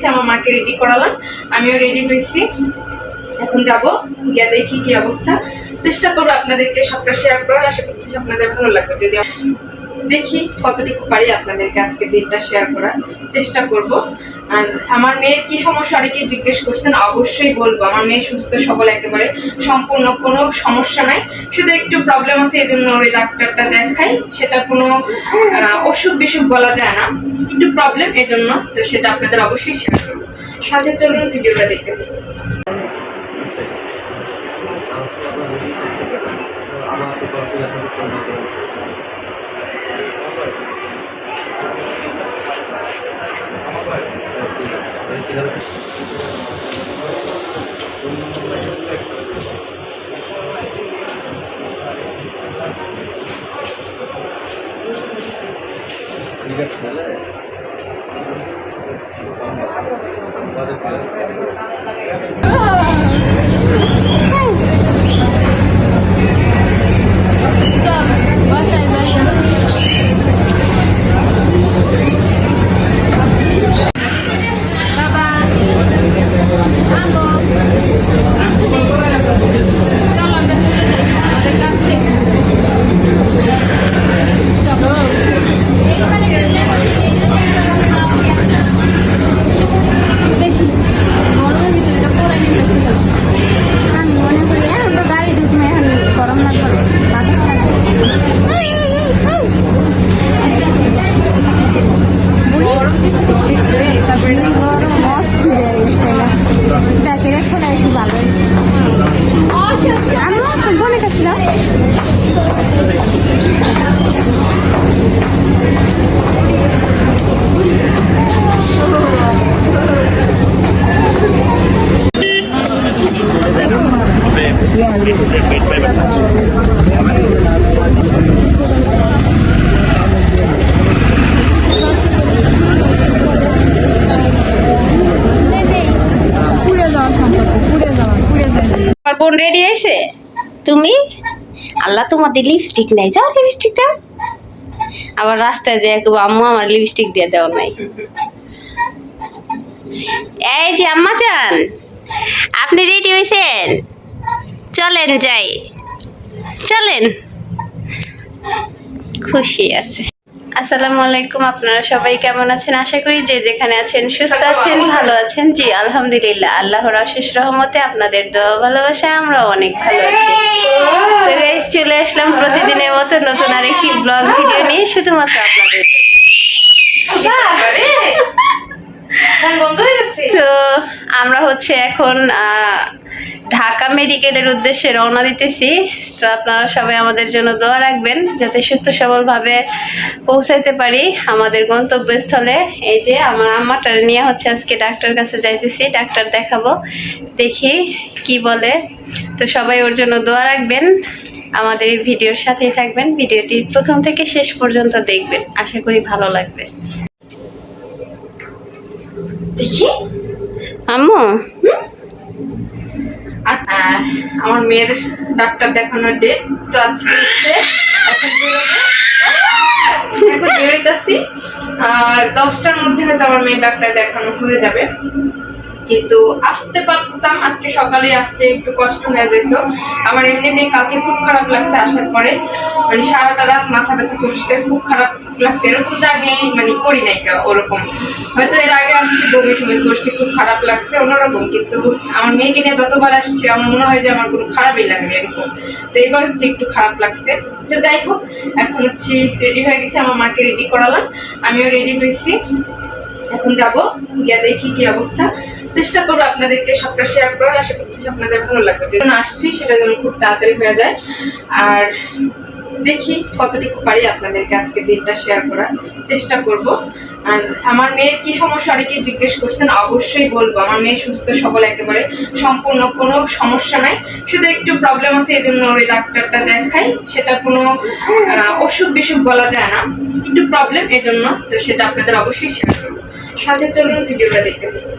গেছে, আমার মাকে রেডি করালাম, আমিও রেডি হয়েছি। এখন যাব, গিয়ে দেখি কি অবস্থা। চেষ্টা করবো আপনাদেরকে সবটা শেয়ার করার, আশা করতেছি আপনাদের ভালো লাগবে। যদি দেখি কতটুকু পারি আপনাদেরকে আজকে দিনটা শেয়ার করার চেষ্টা করব। আর আমার মেয়ের কি সমস্যা অনেকে জিজ্ঞেস করছেন, অবশ্যই বলবো। আমার মেয়ে সুস্থ সবল, একেবারে সম্পূর্ণ, কোনো সমস্যা নাই। শুধু একটু প্রবলেম আছে, এই জন্য ওই ডাক্তারটা দেখাই। সেটা কোনো অসুখ বিসুখ বলা যায় না, একটু প্রবলেম, এই জন্য। তো সেটা আপনাদের অবশ্যই শেয়ার করবো। সাথে চলুন, ভিডিওটা দেখতে থাকুন। ঠিক আছে তাহলে বোন রেডি হয়েছে? তুমি আল্লাহ, তোমাদের লিপস্টিক নাই, যাও লিপস্টিক দাও। আবার রাস্তায় যে আম্মু আমার লিপস্টিক দিয়ে দেওয়া নাই। এই যে আম্মা যান, আপনি রেডি হয়েছেন? চলেন যাই, চলেন। খুশি আছে। আসসালামু আলাইকুম, আপনারা সবাই কেমন আছেন? আশা করি যে যেখানে আছেন সুস্থ আছেন, ভালো আছেন। জি আলহামদুলিল্লাহ, আল্লাহর অশেষ রহমতে, আপনাদের দোয়া ভালোবাসায় আমরা অনেক ভালো আছি। তো গাইস, চলে আসলাম প্রতিদিনের মতো নতুন আরেকটি ব্লগ ভিডিও নিয়ে, শুধুমাত্র আপনাদের জন্য। তো আমরা হচ্ছে এখন ঢাকা মেডিকেলের উদ্দেশ্যে রওনা দিতেছি। তো আপনারা সবাই আমাদের জন্য দোয়া রাখবেন, যাতে সুস্থ সবলভাবে পৌঁছাইতে পারি আমাদের গন্তব্যস্থলে। এই যে আমার আম্মাটা নিয়ে হচ্ছে আজকে ডাক্তার কাছে যাইতেছি, ডাক্তার দেখাবো, দেখি কি বলে। তো সবাই ওর জন্য দোয়া রাখবেন, আমাদের এই ভিডিওর সাথেই থাকবেন, ভিডিওটি প্রথম থেকে শেষ পর্যন্ত দেখবেন, আশা করি ভালো লাগবে। দেখি আম্মু, আমার মেয়ের ডাক্তার দেখানোর ডেট তো আজকে হচ্ছে, এখন বেরোইতেছি। আর 10টার মধ্যে হয়তো আমার মেয়ের ডাক্তার দেখানো হয়ে যাবে। কিন্তু আসতে পারতাম, আজকে সকালে আসলে একটু কষ্ট হয়ে যেত। আমার এমনিতেই কালকে খুব খারাপ লাগছে আসার পরে, মানে সারাটা রাত মাথা ব্যথা করছে, খুব খারাপ লাগছে। এরকম জার্নি মানে করি নাই ওরকম, হয়তো এর আগে আসছি বমি টমি করছি, খুব খারাপ লাগছে অন্যরকম। কিন্তু আমার মেয়েকে নিয়ে যতবার আসছি আমার মনে হয় যে আমার কোনো খারাপই লাগবে এরকম। তো এবার হচ্ছে একটু খারাপ লাগছে। তো যাই হোক, এখন হচ্ছে রেডি হয়ে গেছে, আমার মাকে রেডি করালাম, আমিও রেডি হয়েছি। এখন যাব, গিয়ে দেখি কি অবস্থা। চেষ্টা করবো আপনাদেরকে সবটা শেয়ার করার, আশা করতেছি আপনাদের ভালো লাগবে। যখন আসছি সেটা যেন খুব তাড়াতাড়ি হয়ে যায়। আর দেখি কতটুকু পারি আপনাদেরকে আজকে দিনটা শেয়ার করার চেষ্টা করব। আর আমার মেয়ের কি সমস্যা অনেকে জিজ্ঞেস করছেন, অবশ্যই বলবো। আমার মেয়ে সুস্থ সবল, একেবারে সম্পূর্ণ, কোনো সমস্যা নাই। শুধু একটু প্রবলেম আছে, এই জন্য ওই ডাক্তারটা দেখাই। সেটা কোনো অসুখ বিসুখ বলা যায় না, একটু প্রবলেম, এই জন্য। তো সেটা আপনাদের অবশ্যই শেয়ার করবো। সাথে চলুন, ভিডিওটা দেখতে থাকুন।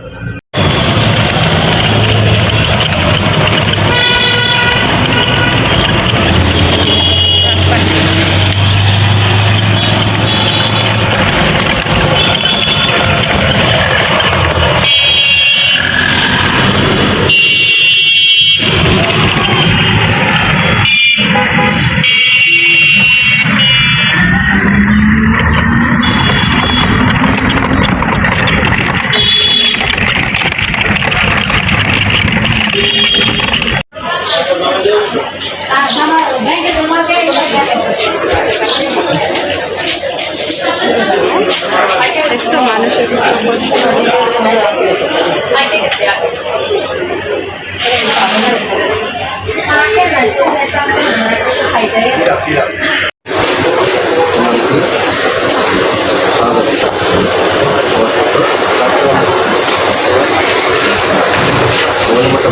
এই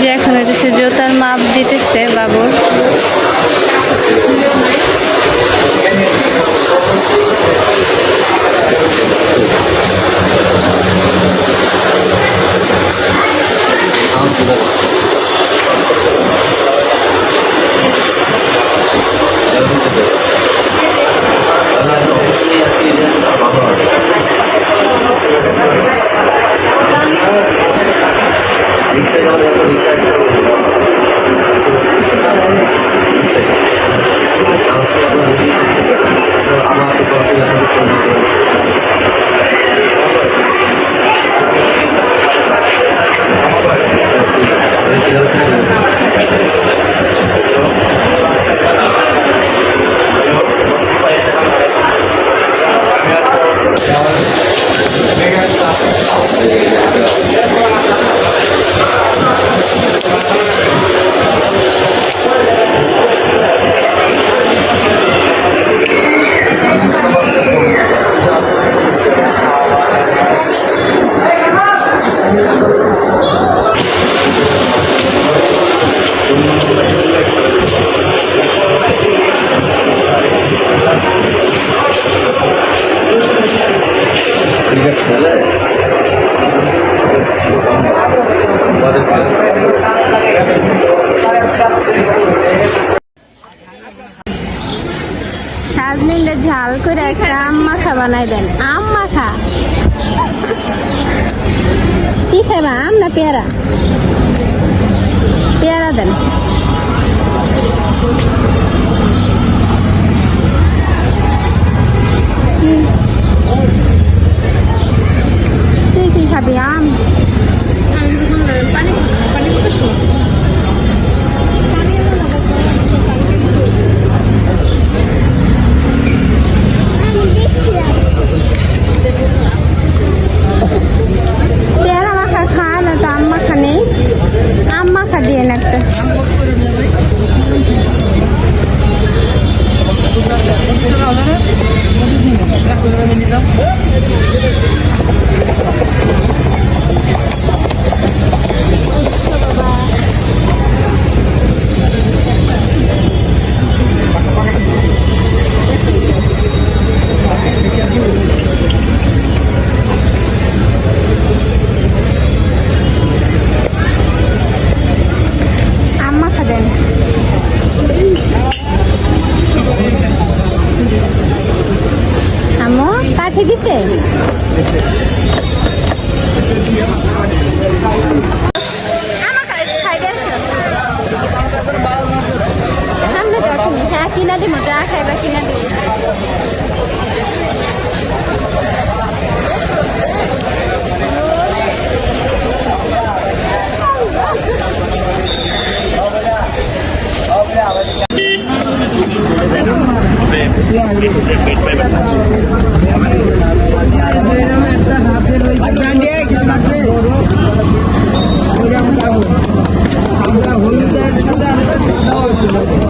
যে এখন হইতেছে জুতার মাপ দিতেছে বাবুর। সাজনিলে ঝাল করে একটা আম মাখা বানাই দেন। আম মাখা কি খাইবা, আম না পেয়ারা? পেয়ারা দেন। তুই কি খাবি? আম? পানি পানি পেয়ারা মাখা খায় না তো আম মাখা নেই। আম মাখা দিয়ে একটা। কাঠি দিছে। হ্যাঁ কিনা দিব, যা খাইবা কিনা দিব। আমরা